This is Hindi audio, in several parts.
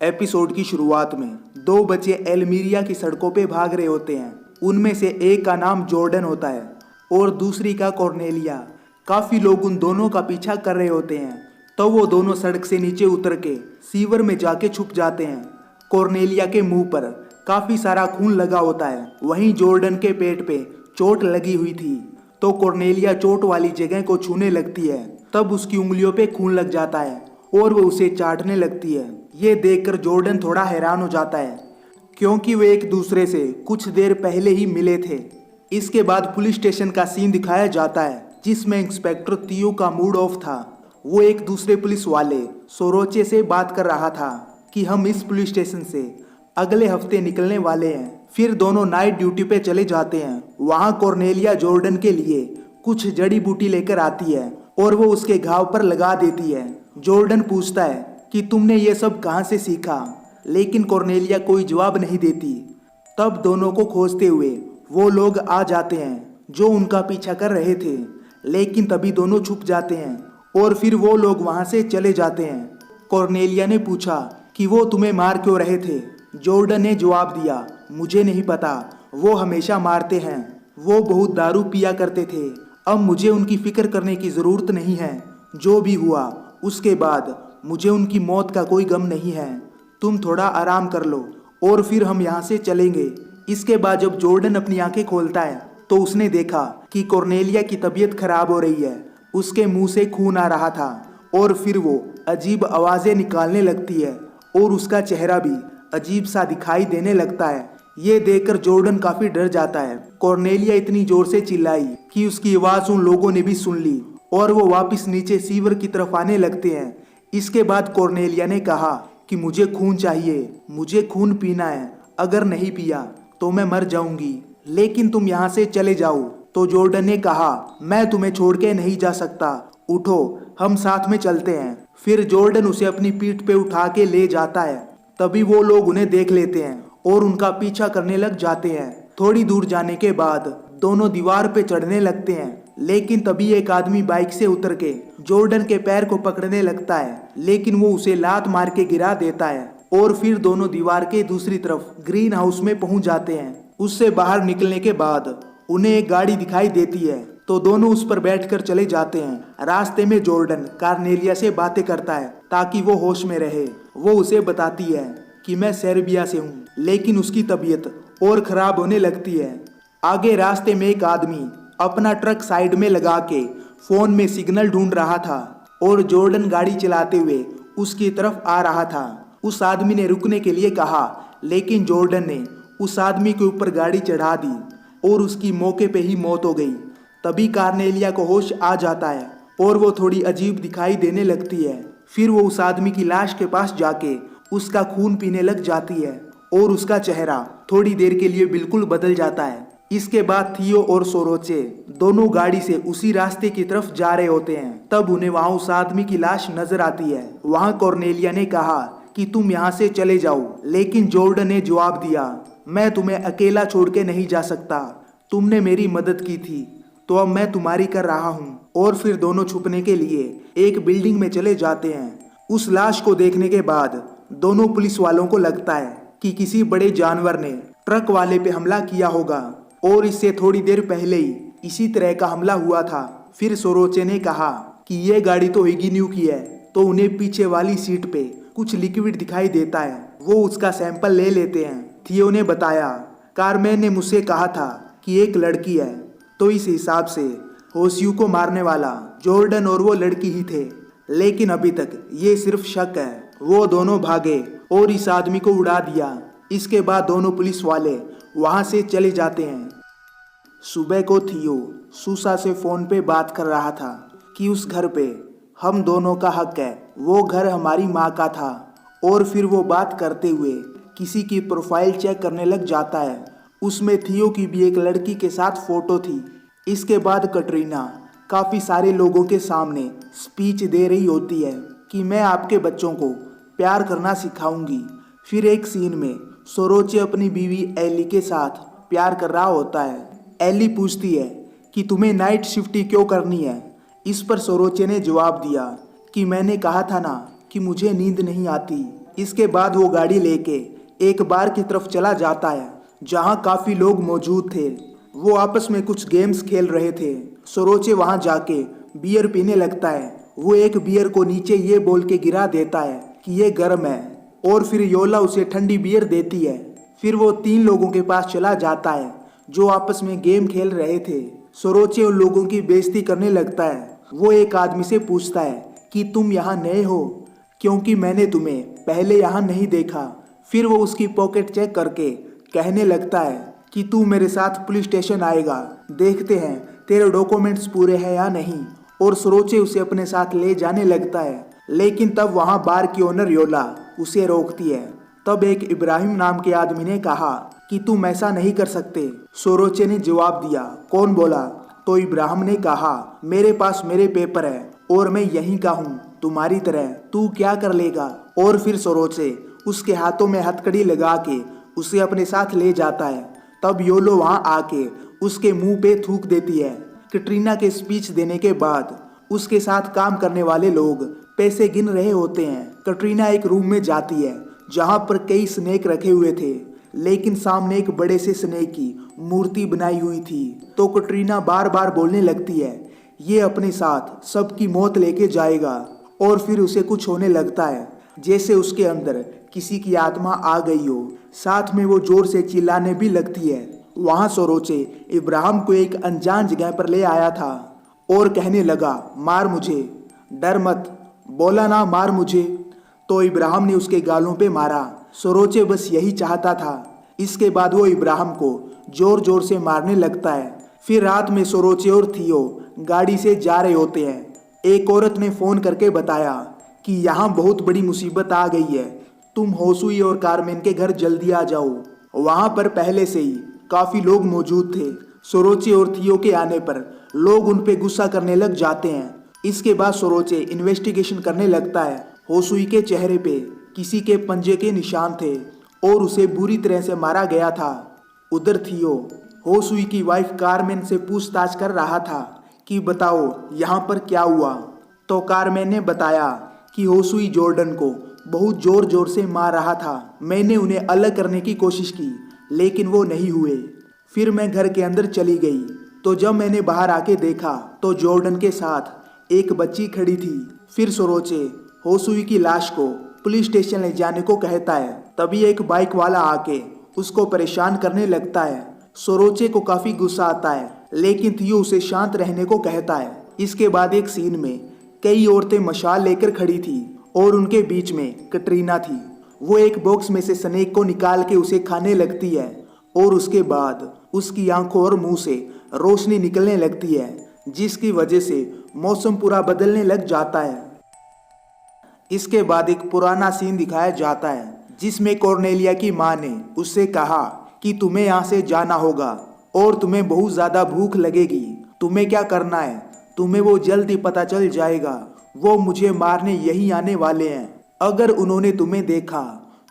एपिसोड की शुरुआत में दो बच्चे एल्मीरिया की सड़कों पे भाग रहे होते हैं। उनमें से एक का नाम जॉर्डन होता है और दूसरी का कॉर्नेलिया। काफी लोग उन दोनों का पीछा कर रहे होते हैं, तो वो दोनों सड़क से नीचे उतर के सीवर में जाके छुप जाते हैं। कॉर्नेलिया के मुंह पर काफी सारा खून लगा होता है, वहीं जॉर्डन के पेट पे चोट लगी हुई थी। तो कॉर्नेलिया चोट वाली जगह को छूने लगती है, तब उसकी उंगलियों पे खून लग जाता है और वो उसे चाटने लगती है। ये देखकर जॉर्डन थोड़ा हैरान हो जाता है, क्योंकि वे एक दूसरे से कुछ देर पहले ही मिले थे। इसके बाद पुलिस स्टेशन का सीन दिखाया जाता है, जिसमें इंस्पेक्टर तियो का मूड ऑफ था। वो एक दूसरे पुलिस वाले सोरोचे से बात कर रहा था कि हम इस पुलिस स्टेशन से अगले हफ्ते निकलने वाले हैं। फिर दोनों नाइट ड्यूटी पे चले जाते हैं। वहाँ कॉर्नेलिया जॉर्डन के लिए कुछ जड़ी बूटी लेकर आती है और वो उसके घाव पर लगा देती है। जॉर्डन पूछता है कि तुमने ये सब कहाँ से सीखा, लेकिन कॉर्नेलिया कोई जवाब नहीं देती। तब दोनों को खोजते हुए वो लोग आ जाते हैं जो उनका पीछा कर रहे थे, लेकिन तभी दोनों छुप जाते हैं और फिर वो लोग वहाँ से चले जाते हैं। कॉर्नेलिया ने पूछा कि वो तुम्हें मार क्यों रहे थे। जॉर्डन ने जवाब दिया, मुझे नहीं पता, वो हमेशा मारते हैं। वो बहुत दारू पिया करते थे। अब मुझे उनकी फिक्र करने की ज़रूरत नहीं है। जो भी हुआ उसके बाद मुझे उनकी मौत का कोई गम नहीं है। तुम थोड़ा आराम कर लो और फिर हम यहाँ से चलेंगे। इसके बाद जब जॉर्डन अपनी आंखें खोलता है तो उसने देखा कि कॉर्नेलिया की तबीयत खराब हो रही है। उसके मुंह से खून आ रहा था और फिर वो अजीब आवाज़ें निकालने लगती है और उसका चेहरा भी अजीब सा दिखाई देने लगता है। ये देखकर जॉर्डन काफी डर जाता है। कॉर्नेलिया इतनी जोर से चिल्लाई कि उसकी आवाज़ उन लोगों ने भी सुन ली और वो वापस नीचे सीवर की तरफ आने लगते हैं। इसके बाद कॉर्नेलिया ने कहा कि मुझे खून चाहिए, मुझे खून पीना है, अगर नहीं पिया तो मैं मर जाऊंगी, लेकिन तुम यहाँ से चले जाओ। तो जॉर्डन ने कहा, मैं तुम्हें छोड़ के नहीं जा सकता, उठो, हम साथ में चलते हैं। फिर जॉर्डन उसे अपनी पीठ पे उठा के ले जाता है। तभी वो लोग उन्हें देख लेते हैं और उनका पीछा करने लग जाते हैं। थोड़ी दूर जाने के बाद दोनों दीवार पे चढ़ने लगते हैं, लेकिन तभी एक आदमी बाइक से उतर के जॉर्डन के पैर को पकड़ने लगता है, लेकिन वो उसे लात मार के गिरा देता है और फिर दोनों दीवार के दूसरी तरफ ग्रीन हाउस में पहुंच जाते हैं। उससे बाहर निकलने के बाद उन्हें एक गाड़ी दिखाई देती है, तो दोनों उस पर बैठकर चले जाते हैं। रास्ते में जॉर्डन कॉर्नेलिया से बातें करता है ताकि वो होश में रहे। वो उसे बताती है कि मैं सर्बिया से हूँ, लेकिन उसकी तबीयत और खराब होने लगती है। आगे रास्ते में एक आदमी अपना ट्रक साइड में लगा के फोन में सिग्नल ढूंढ रहा था और जॉर्डन गाड़ी चलाते हुए उसकी तरफ आ रहा था। उस आदमी ने रुकने के लिए कहा, लेकिन जॉर्डन ने उस आदमी के ऊपर गाड़ी चढ़ा दी और उसकी मौके पे ही मौत हो गई। तभी कॉर्नेलिया को होश आ जाता है और वो थोड़ी अजीब दिखाई देने लगती है। फिर वो उस आदमी की लाश के पास जाके उसका खून पीने लग जाती है और उसका चेहरा थोड़ी देर के लिए बिल्कुल बदल जाता है। इसके बाद थियो और सोरोचे दोनों गाड़ी से उसी रास्ते की तरफ जा रहे होते हैं। तब उन्हें वहां उस आदमी की लाश नजर आती है। वहां कॉर्नेलिया ने कहा कि तुम यहाँ से चले जाओ, लेकिन जॉर्डन ने जवाब दिया, मैं तुम्हें अकेला छोड़ के नहीं जा सकता, तुमने मेरी मदद की थी तो अब मैं तुम्हारी कर रहा हूँ। और फिर दोनों छुपने के लिए एक बिल्डिंग में चले जाते हैं। उस लाश को देखने के बाद दोनों पुलिस वालों को लगता है कि किसी बड़े जानवर ने ट्रक वाले पे हमला किया होगा और इससे थोड़ी देर पहले ही इसी तरह का हमला हुआ था। फिर सोरोचे ने कहा कि ये गाड़ी तो हिगिन्यू की है, तो उन्हें पीछे वाली सीट पे कुछ लिक्विड दिखाई देता है। वो उसका सैंपल ले लेते हैं। थियो ने बताया, कारमेन ने मुझसे कहा था कि एक लड़की है, तो इस हिसाब से होशियू को मारने वाला जॉर्डन और वो लड़की ही थे, लेकिन अभी तक ये सिर्फ शक है। वो दोनों भागे और इस आदमी को उड़ा दिया। इसके बाद दोनों पुलिस वाले वहां से चले जाते हैं। सुबह को थियो सूसा से फोन पे बात कर रहा था कि उस घर पे हम दोनों का हक है, वो घर हमारी माँ का था। और फिर वो बात करते हुए किसी की प्रोफाइल चेक करने लग जाता है। उसमें थियो की भी एक लड़की के साथ फोटो थी। इसके बाद कटरीना काफ़ी सारे लोगों के सामने स्पीच दे रही होती है कि मैं आपके बच्चों को प्यार करना सिखाऊंगी। फिर एक सीन में सोरोचे अपनी बीवी एली के साथ प्यार कर रहा होता है। एली पूछती है कि तुम्हें नाइट शिफ्ट क्यों करनी है। इस पर सोरोचे ने जवाब दिया कि मैंने कहा था ना कि मुझे नींद नहीं आती। इसके बाद वो गाड़ी लेके एक बार की तरफ चला जाता है जहाँ काफी लोग मौजूद थे। वो आपस में कुछ गेम्स खेल रहे थे। सरोचे वहाँ जाके बियर पीने लगता है। वो एक बियर को नीचे ये बोल के गिरा देता है कि ये गर्म है, और फिर योला उसे ठंडी बियर देती है। फिर वो 3 लोगों के पास चला जाता है जो आपस में गेम खेल रहे थे। सरोचे उन लोगों की बेइज्जती करने लगता है। वो एक आदमी से पूछता है कि तुम यहाँ नए हो, क्योंकि मैंने तुम्हें पहले यहाँ नहीं देखा। फिर वो उसकी पॉकेट चेक करके कहने लगता है कि तू मेरे साथ पुलिस स्टेशन आएगा, देखते हैं तेरे डॉक्यूमेंट्स पूरे हैं या नहीं। और सरोचे उसे अपने साथ ले जाने लगता है, लेकिन तब वहाँ बार की ओनर योला उसे रोकती है। तब एक इब्राहिम नाम के आदमी ने कहा कि तुम ऐसा नहीं कर सकते। सरोचे ने जवाब दिया, कौन बोला? तो इब्राहिम ने कहा, मेरे पास मेरे पेपर है और मैं यहीं का हूँ, तुम्हारी तरह तू क्या कर लेगा? और फिर सरोचे उसके हाथों में हथकड़ी लगा के उसे अपने साथ ले जाता है। तब योलो वहाँ आके उसके मुंह पे थूक देती है। कैटरीना के स्पीच देने के बाद उसके साथ काम करने वाले लोग पैसे गिन रहे होते हैं। कैटरीना एक रूम में जाती है जहाँ पर कई स्नेक रखे हुए थे, लेकिन सामने एक बड़े से स्नेक की मूर्ति बनाई हुई थी। तो कैटरीना बार बार बोलने लगती है, ये अपने साथ सबकी मौत लेके जाएगा। और फिर उसे कुछ होने लगता है जैसे उसके अंदर किसी की आत्मा आ गई हो। साथ में वो जोर से चिल्लाने भी लगती है। वहाँ सरोचे इब्राहिम को एक अनजान जगह पर ले आया था और कहने लगा, मार मुझे, डर मत, बोला ना मार मुझे। तो इब्राहिम ने उसके गालों पे मारा। सरोचे बस यही चाहता था। इसके बाद वो इब्राहिम को जोर जोर से मारने लगता है। फिर रात में सरोचे और थियो गाड़ी से जा रहे होते हैं। एक औरत ने फोन करके बताया कि यहाँ बहुत बड़ी मुसीबत आ गई है, तुम होसुई और कारमेन के घर जल्दी आ जाओ। वहाँ पर पहले से ही काफी लोग मौजूद थे। सरोचे और थियो के आने पर लोग उन पे गुस्सा करने लग जाते हैं। इसके बाद सरोचे इन्वेस्टिगेशन करने लगता है। होसुई के चेहरे पे किसी के पंजे के निशान थे और उसे बुरी तरह से मारा गया था। उधर थियो होसुई की वाइफ कारमेन से पूछताछ कर रहा था कि बताओ यहाँ पर क्या हुआ। तो कारमेन ने बताया कि होसुई जॉर्डन को बहुत जोर जोर से मार रहा था। मैंने उन्हें अलग करने की कोशिश की, लेकिन वो नहीं हुए। फिर मैं घर के अंदर चली गई, तो जब मैंने बाहर आके देखा तो जॉर्डन के साथ एक बच्ची खड़ी थी। फिर सरोचे होसुई की लाश को पुलिस स्टेशन ले जाने को कहता है। तभी एक बाइक वाला आके उसको परेशान करने लगता है। सरोचे को काफी गुस्सा आता है, लेकिन थियो उसे शांत रहने को कहता है। इसके बाद एक सीन में कई औरतें मशाल लेकर खड़ी थी और उनके बीच में कैटरीना थी। वो एक बॉक्स में से स्नेक को निकाल के उसे खाने लगती है और उसके बाद उसकी आंखों और मुंह से रोशनी निकलने लगती है, जिसकी वजह से मौसम पूरा बदलने लग जाता है। इसके बाद एक पुराना सीन दिखाया जाता है जिसमें कॉर्नेलिया की माँ ने उससे कहा कि तुम्हें यहाँ से जाना होगा और तुम्हें बहुत ज्यादा भूख लगेगी। तुम्हें क्या करना है, तुम्हें वो जल्दी पता चल जाएगा। वो मुझे मारने यहीं आने वाले हैं। अगर उन्होंने तुम्हें देखा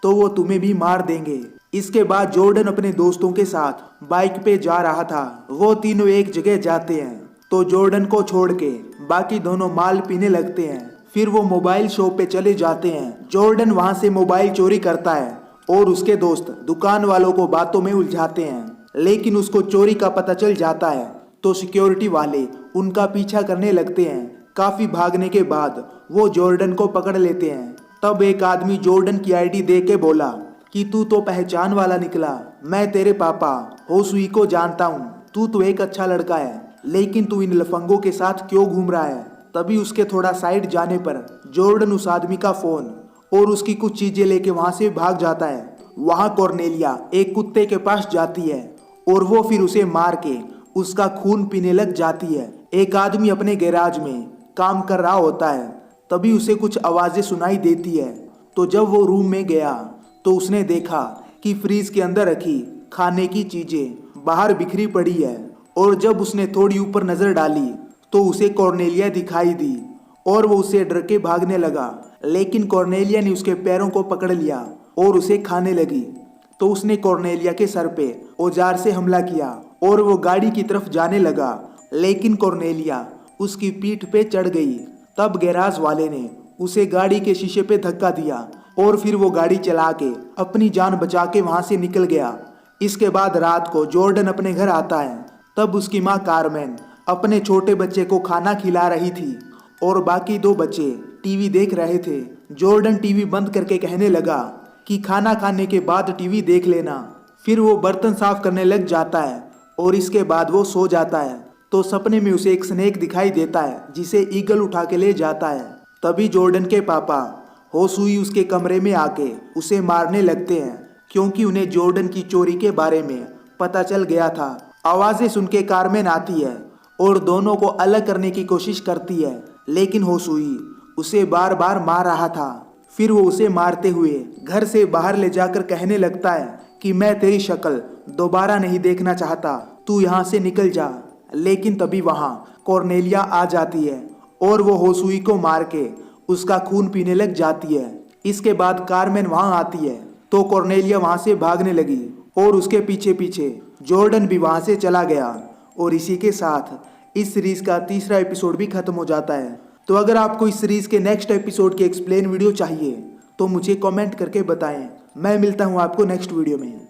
तो वो तुम्हें भी मार देंगे। इसके बाद जॉर्डन अपने दोस्तों के साथ बाइक पे जा रहा था। वो तीनों एक जगह जाते हैं तो जॉर्डन को छोड़ के बाकी दोनों माल पीने लगते हैं। फिर वो मोबाइल शॉप पे चले जाते हैं। जॉर्डन वहां से मोबाइल चोरी करता है और उसके दोस्त दुकान वालों को बातों में उलझाते हैं, लेकिन उसको चोरी का पता चल जाता है तो सिक्योरिटी वाले उनका पीछा करने लगते हैं। काफी भागने के बाद वो जॉर्डन को पकड़ लेते हैं। तब एक आदमी जॉर्डन की आईडी दे के बोला कि तू तो पहचान वाला निकला, मैं तेरे पापा होसुई को जानता हूँ। तू तो एक अच्छा लड़का है, लेकिन तू इन लफंगों के साथ क्यों घूम रहा है? तभी उसके थोड़ा साइड जाने पर जॉर्डन उस आदमी का फोन और उसकी कुछ चीजें लेके वहां से भाग जाता है। वहां कॉर्नेलिया एक कुत्ते के पास जाती है और वो फिर उसे मार के उसका खून पीने लग जाती है। एक आदमी अपने गैराज में काम कर रहा होता है, तभी उसे कुछ आवाजें सुनाई देती है। तो जब वो रूम में गया तो उसने देखा कि फ्रीज के अंदर रखी खाने की चीजें बाहर बिखरी पड़ी है। और जब उसने थोड़ी ऊपर नजर डाली तो उसे कॉर्नेलिया दिखाई दी और वो उसे डर के भागने लगा, लेकिन कॉर्नेलिया ने उसके पैरों को पकड़ लिया और उसे खाने लगी। तो उसने कॉर्नेलिया के सर पे औजार से हमला किया और वो गाड़ी की तरफ जाने लगा, लेकिन कॉर्नेलिया उसकी पीठ पे चढ़ गई। तब गैराज वाले ने उसे गाड़ी के शीशे पे धक्का दिया, और फिर वो गाड़ी चला के अपनी जान बचा के वहां से निकल गया। इसके बाद रात को जॉर्डन अपने घर आता है। तब उसकी माँ कारमेन अपने छोटे बच्चे को खाना खिला रही थी और बाकी 2 बच्चे टीवी देख रहे थे। जॉर्डन टीवी बंद करके कहने लगा कि खाना खाने के बाद टीवी देख लेना। फिर वो बर्तन साफ करने लग जाता है और इसके बाद वो सो जाता है। तो सपने में उसे एक स्नेक दिखाई देता है जिसे ईगल उठा के ले जाता है। तभी जॉर्डन के पापा होसुई उसके कमरे में आके उसे मारने लगते हैं क्योंकि उन्हें जॉर्डन की चोरी के बारे में पता चल गया था। आवाजें सुन के कारमेन आती है और दोनों को अलग करने की कोशिश करती है, लेकिन होसुई उसे बार बार मार रहा था। फिर वो उसे मारते हुए घर से बाहर ले जाकर कहने लगता है कि मैं तेरी शक्ल दोबारा नहीं देखना चाहता, तू यहाँ से निकल जा। लेकिन तभी वहाँ कॉर्नेलिया आ जाती है और वो होसुई को मार के उसका खून पीने लग जाती है। इसके बाद कारमेन वहाँ आती है तो कॉर्नेलिया वहाँ से भागने लगी और उसके पीछे पीछे जॉर्डन भी वहाँ से चला गया। और इसी के साथ इस सीरीज का तीसरा एपिसोड भी खत्म हो जाता है। तो अगर आपको इस सीरीज के नेक्स्ट एपिसोड की एक्सप्लेन वीडियो चाहिए तो मुझे कमेंट करके बताएं। मैं मिलता हूँ आपको नेक्स्ट वीडियो में।